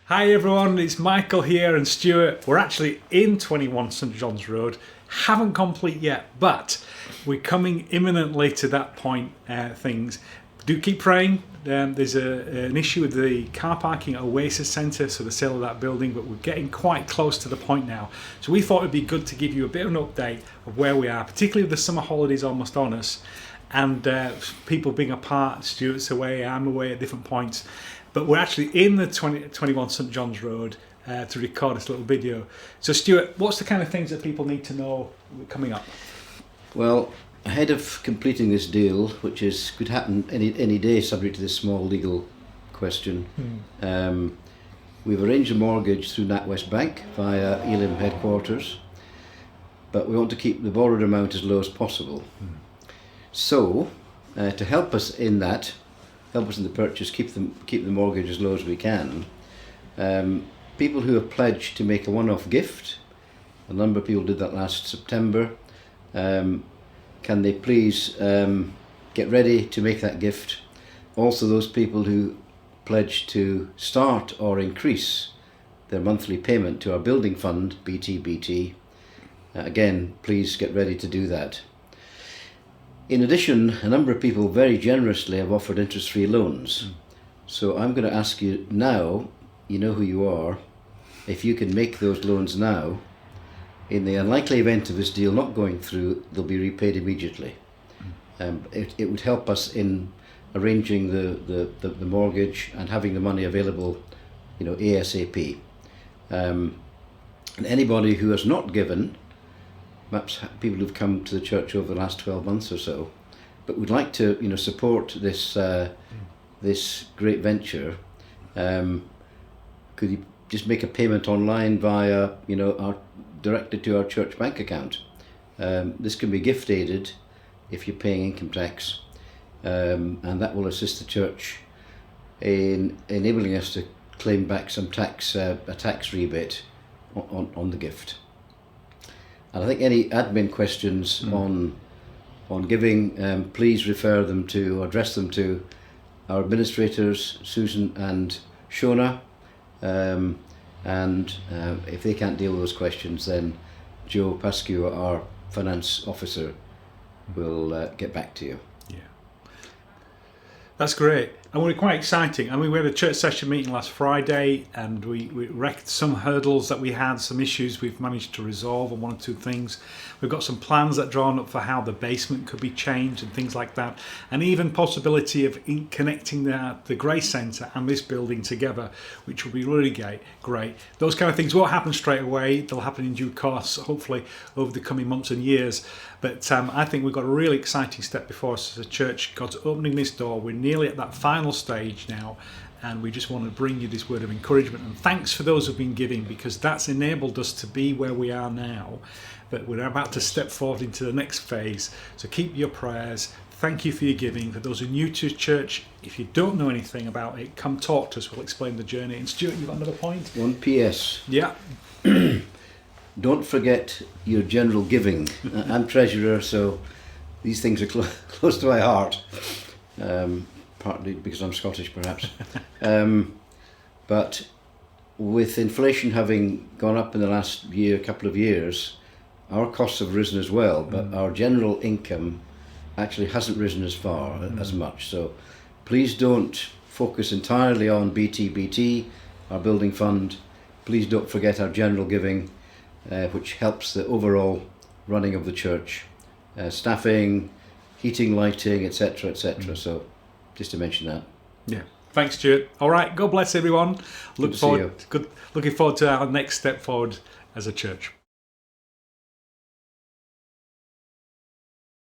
Hi everyone, it's Michael here and Stuart. We're actually in 21 St John's Road. Haven't complete yet, but we're coming imminently to that point. Things do keep praying. There's an issue with the car parking at Oasis Centre, so the sale of that building, but we're getting quite close to the point now. So we thought it'd be good to give you a bit of an update of where we are, particularly with the summer holidays almost on us, and people being apart. Stuart's away, I'm away at different points. But we're actually in the 21 St John's Road to record this little video. So Stuart, what's the kind of things that people need to know coming up? Well, ahead of completing this deal, which could happen any day subject to this small legal question, we've arranged a mortgage through NatWest Bank via Elim headquarters, but we want to keep the borrowed amount as low as possible. So, to help us in that, help us in the purchase, keep the mortgage as low as we can. People who have pledged to make a one-off gift, a number of people did that last September, can they please get ready to make that gift? Also those people who pledge to start or increase their monthly payment to our building fund, BTBT, again, please get ready to do that. In addition, a number of people very generously have offered interest-free loans. So I'm going to ask you now, you know who you are, if you can make those loans now. In the unlikely event of this deal not going through, they'll be repaid immediately. It would help us in arranging the mortgage and having the money available, ASAP. And anybody who has not given, perhaps people who've come to the church over the last 12 months or so, but would like to, support this this great venture. Could you just make a payment online via, directed to our church bank account? This can be gift aided if you're paying income tax, and that will assist the church in enabling us to claim back some tax, a tax rebate on the gift. And I think any admin questions on giving, please refer them to, or address them to our administrators, Susan and Shona. And if they can't deal with those questions, then Joe Pascu, our finance officer, will get back to you. Yeah, that's great. And we're quite exciting. I mean, we had a church session meeting last Friday, and we wrecked some hurdles that we had, some issues we've managed to resolve on one or two things. We've got some plans that are drawn up for how the basement could be changed and things like that, and even possibility of connecting the Grace Centre and this building together, which will be really great. Those kind of things won't happen straight away. They'll happen in due course, hopefully over the coming months and years. But I think we've got a really exciting step before us as a church. God's opening this door. We're nearly at that final stage now, and we just want to bring you this word of encouragement and thanks for those who've been giving, because that's enabled us to be where we are now. But we're about to step forward into the next phase, so keep your prayers. Thank you for your giving. For those who are new to church, if you don't know anything about it, come talk to us. We'll explain the journey. And Stuart, you've got another point? One PS. Yeah. Don't forget your general giving. I'm treasurer, so these things are close to my heart. Partly because I'm Scottish, perhaps. But with inflation having gone up in the last couple of years, our costs have risen as well, but our general income actually hasn't risen as much. So please don't focus entirely on BTBT, our building fund. Please don't forget our general giving, which helps the overall running of the church, staffing, heating, lighting, etc., etc. So just to mention that. Yeah. Thanks, Stuart. All right. God bless everyone. Looking forward to our next step forward as a church.